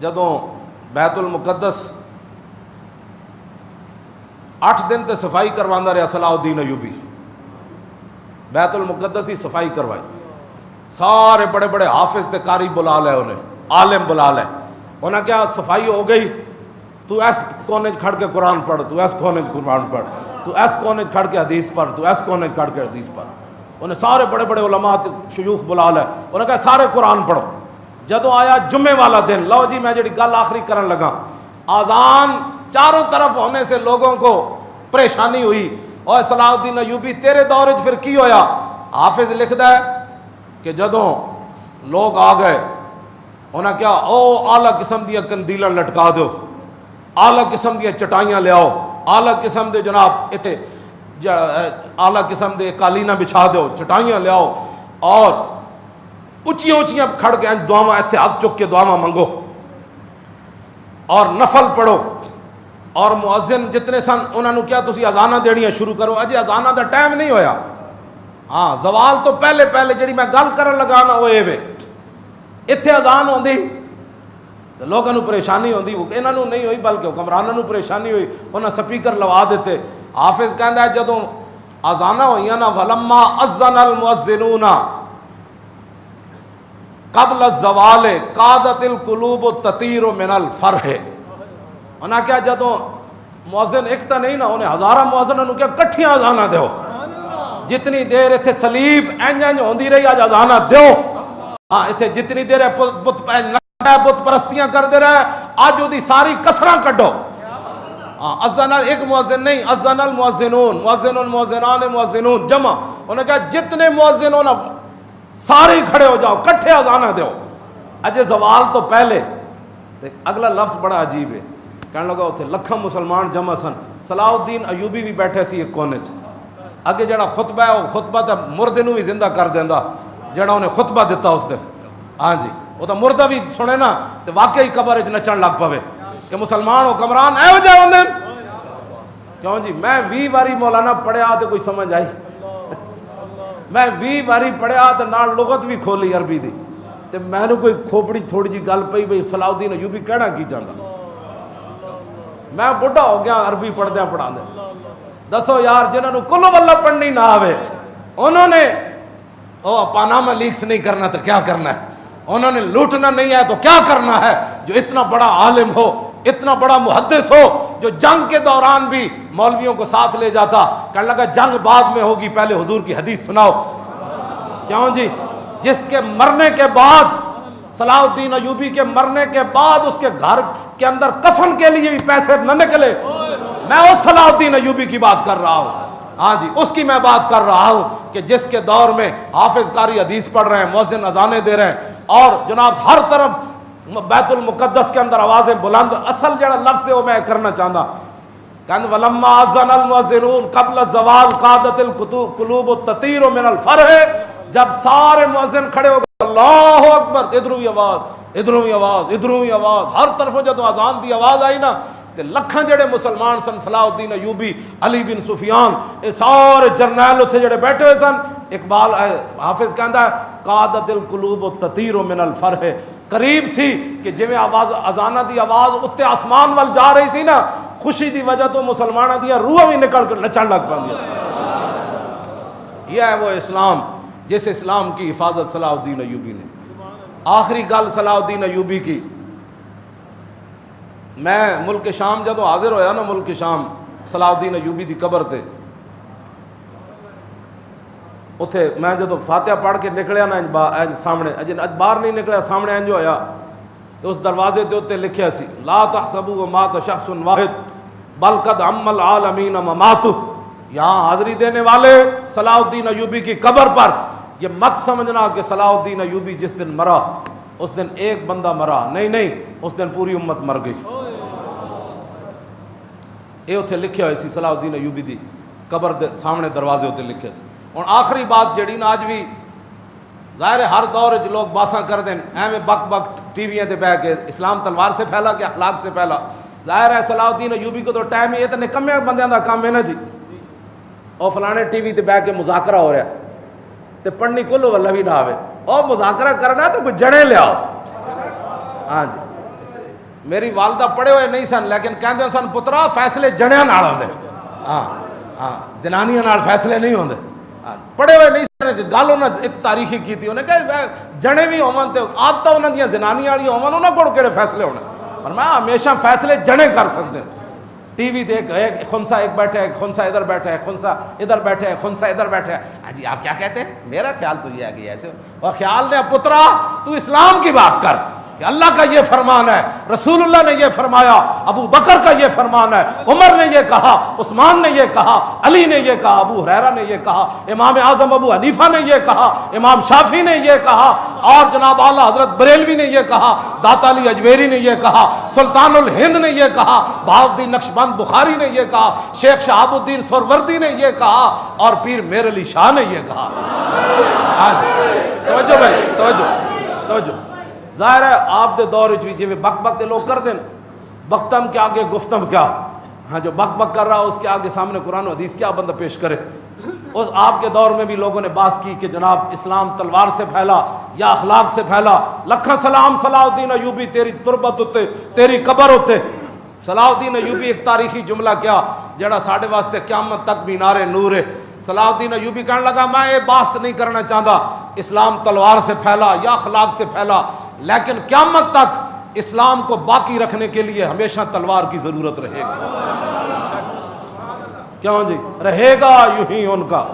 جدوں بیت المقدس 8 دن تے صفائی کروانا رہا صلاح الدین ایوبی، بیت المقدس کی صفائی کروائی، سارے بڑے بڑے حافظ تے قاری بلا لے، انہیں عالم بلا لے، انہیں کیا صفائی ہو گئی، تو ایس کونے کھڑ کے قرآن پڑھ، تو ایس کونے قرآن پڑھ، تو ایس کونے کھڑ کے حدیث پڑھ، تو ایس کونے کھڑ کے حدیث پڑھ، انہیں سارے بڑے بڑے علماء شیوخ بلا لے، انہیں کہا سارے قرآن پڑھو۔ جدو آیا جمعے والا دن، لو جی میں جڑی گل آخری کرن لگا، آذان چاروں طرف ہونے سے لوگوں کو پریشانی ہوئی، اور صلاح الدین ایوبی تیرے دور پھر کی ہویا؟ حافظ لکھدا ہے کہ جدوں لوگ آ گئے، انہاں کیا او اعلیٰ قسم دیا کندیلاں لٹکا دو، اعلیٰ قسم دیا چٹائیاں لے آؤ، اعلیٰ قسم دے جناب اتنے اعلیٰ قسم دے قالینہ بچھا دو، چٹائیاں لے آؤ، اور اچھیاں اچھیاں کھڑ کے دعاواں اتنے ہاتھ چک کے دعاواں منگو اور نفل پڑھو، اور مؤذن جتنے سن انہوں نے کیا تسی اذانہ دینیاں شروع کرو۔ اجے اذانہ دا ٹائم نہیں ہویا، ہاں زوال تو پہلے پہلے جڑی میں گل کرن لگا نا وہ ایوے اتنے اذان ہوندی لوگوں کو پریشانی ہوندی، انہوں نے نہیں ہوئی بلکہ حکمرانوں کو پریشانی ہوئی، انہوں نے سپیکر لوا دیتے۔ حافظ کہندا ہے جدوں اذانہ ہوئیاں نا ولما اذن المؤذنون قبل الزوال قادت القلوب تطیر من الفرح، انہاں کیا جدوں مؤذن ایک تا نہیں نا، انہیں ہزارہ مؤذنوں نے کیا کٹھیاں اذانہ دیو، جتنی دیر اتھے صلیب اینج ہوندی رہی آج اذانہ دیو، ہاں اتھے جتنی دیر بت پرستیاں کر دے رہا ہے آج وہ دی ساری کسراں کڈو۔ اذن ایک مؤذن نہیں، اذن المؤذنون، مؤذنون مؤذنان مؤذنون جمع، انہوں نے کہا جتنے مؤذن ہو نا سارے کھڑے ہو جاؤ کٹھے اذانہ دیو۔ اجے زوال تو پہلے اگلا لفظ بڑا عجیب ہے، کہنے لگا اتھے لکھاں مسلمان جمع سن، صلاح الدین ایوبی بھی بیٹھے سی ایک کونے چ، اگے جڑا خطبہ ہے وہ خطبہ تو مردے نو بھی زندہ کر دیندا، جڑا انہیں خطبہ دیتا اس دن، ہاں جی وہ تو مردہ بھی سنے نا تو واقعی قبر وچ نچن لگ پوے کہ مسلمان حکمران اے ہو جائے ہوندے۔ کیوں جی میں 20 باری مولانا پڑھیا تو کوئی سمجھ آئی، میں 20 باری پڑھیا تو نال لغت بھی کھولی عربی دی، تو میں نے کوئی کھوپڑی تھوڑی جی گل پئی بھئی صلاح الدین ایوبی کہنا کی چاہتا، میں بڑھا ہو گیا عربی پڑھ دیا پڑھا دے۔ دسو یار جنہوں نے کلو واللہ پڑھنی نہ آوے، انہوں نے پاناما لیکس نہیں کرنا تو کیا کرنا ہے، انہوں نے لوٹنا نہیں ہے تو کیا کرنا ہے، جو اتنا بڑا عالم ہو، اتنا بڑا محدث ہو، جو جنگ کے دوران بھی مولویوں کو ساتھ لے جاتا، کہنے لگا جنگ بعد میں ہوگی پہلے حضور کی حدیث سناؤ۔ کیوں جی جس کے مرنے کے بعد صلاح الدین ایوبی کے مرنے کے بعد اس کے گھر کے اندر کفن کے لیے بھی پیسے نہ نکلے، میں اس صلاح الدین ایوبی کی بات کر رہا ہوں، ہاں جی اس کی میں بات کر رہا ہوں کہ جس کے دور میں حافظ قاری حدیث پڑھ رہے ہیں، مؤذن اذانیں دے رہے ہیں، اور جناب ہر طرف بیت المقدس کے اندر آوازیں بلند۔ اصل جڑا لفظ ہے وہ میں کرنا چاہتا، کہنے ولما اذن المؤذنون قبل الزوال قادت القلوب تطیر من الفرح، جب سارے مؤذن کھڑے ہو گئے اللہ اکبر، ادھروں بھی آواز ادھروں بھی آواز ادھروں بھی آواز، ہر طرف جب اذان دی آواز آئی نا کہ لکھاں جڑے مسلمان سن، صلاح الدین ایوبی، علی بن سفیان، یہ سارے جرنیل اتھے جڑے بیٹھے ہوئے سن، اقبال حافظ کہندا ہے قادت القلوب تطیر من الفرح، قریب سی کہ جویں آواز اذانہ دی آواز اتنے آسمان وال جا رہی سی نا، خوشی دی وجہ تو مسلمانوں دیا روح بھی نکل کر نچن لگ پاندی۔ یہ ہے وہ اسلام جس اسلام کی حفاظت صلاح الدین ایوبی نے۔ آخری گل صلاح الدین ایوبی کی، میں ملک شام جدو حاضر ہویا نا، ملک شام صلاح الدین ایوبی دی قبر تے اتھے میں جدو فاتحہ پڑھ کے نکلیا نا سامنے، اج باہر نہیں نکلیا، سامنے انج ہویا تو اس دروازے تے اتنے لکھیا سی لا تحسبوا مات شخص واحد بل قد عم العالمین مماتہ، یہاں حاضری دینے والے صلاح الدین ایوبی کی قبر پر یہ مت سمجھنا کہ صلاح الدین ایوبی جس دن مرا اس دن ایک بندہ مرا، نہیں نہیں، اس دن پوری امت مر گئی۔ یہ اتنے لکھیا ہوئی سی صلاح الدین ایوبی دی قبر دے سامنے دروازے اتنے لکھیا سی۔ اور آخری بات جڑی نا آج بھی ظاہر ہے ہر دور لوگ باساں کر دیں ایویں بک بک ٹی ویاں تے بہ کے اسلام تلوار سے پھیلا کہ اخلاق سے پھیلا، ظاہر ہے صلاح الدین ایوبی کو تو ٹائم ہی ہے تو نکمے بندیاں دا کام ہے نا جی، اور فلانے ٹی وی تے بہ کے مذاکرہ ہو رہا ہے تے پڑھنی کلو والا بھی نہ آوے، اور مذاکرہ کرنا ہے تو کوئی جڑے لے آؤ، ہاں جی میری والدہ پڑھے ہوئے نہیں سن لیکن کہندے سن پترا فیصلے جڑیاں نال ہوندے، ہاں ہاں زنانیاں نال فیصلے نہیں ہوندے، پڑھے ہوئے نہیں سن گل انہاں ایک تاریخی کیتی، انہیں کہا جنے بھی ہون تے عادتاں انہاں دیاں زنانیاں والی ہون انہاں کول کیڑے فیصلے ہونے، پر میں ہمیشہ فیصلے جنے کر سکتے ہیں۔ ٹی وی دیکھ ایک خنسا ایک بیٹھا ہے، ایک خنسا ادھر بیٹھا ہے، خنسا ادھر بیٹھا ہے، خنسا ادھر بیٹھا ہے، ہاں جی آپ کیا کہتے ہیں؟ میرا خیال تو یہ ہے کہ ایسے، اور خیال نے پترا تو اسلام کی بات کر کہ اللہ کا یہ فرمان ہے، رسول اللہ نے یہ فرمایا، ابو بکر کا یہ فرمان ہے، عمر نے یہ کہا، عثمان نے یہ کہا، علی نے یہ کہا، ابو ہریرہ نے یہ کہا، امام اعظم ابو حنیفہ نے یہ کہا، امام شافعی نے یہ کہا، اور جناب اعلیٰ حضرت بریلوی نے یہ کہا، داتا علی اجویری نے یہ کہا، سلطان الہند نے یہ کہا، بہاؤالدین نقشبند بخاری نے یہ کہا، شیخ شہاب الدین سہروردی نے یہ کہا، اور پیر میر علی شاہ نے یہ کہا۔ توجہ بھائی، توجہ۔ ظاہر ہے آپ دے دور وچ جی بک بک دے لوگ کر دیں، بکتم کے آگے گفتم کیا، ہاں جو بک بک کر رہا اس کے آگے سامنے قرآن و حدیث کیا بندہ پیش کرے۔ اس آپ کے دور میں بھی لوگوں نے بات کی کہ جناب اسلام تلوار سے پھیلا یا اخلاق سے پھیلا، لکھا سلام صلاح الدین ایوبی تیری تربت ہوتے تیری قبر ہوتے۔ صلاح الدین ایوبی ایک تاریخی جملہ کیا جڑا ساڑھے واسطے قیامت تک مینار نور ہے۔ صلاح الدین ایوبی کہنے لگا میں یہ بات نہیں کرنا چاہتا اسلام تلوار سے پھیلا یا اخلاق سے پھیلا، لیکن قیامت تک اسلام کو باقی رکھنے کے لیے ہمیشہ تلوار کی ضرورت رہے گی۔ کیوں جی رہے گا یوں ہی ان کا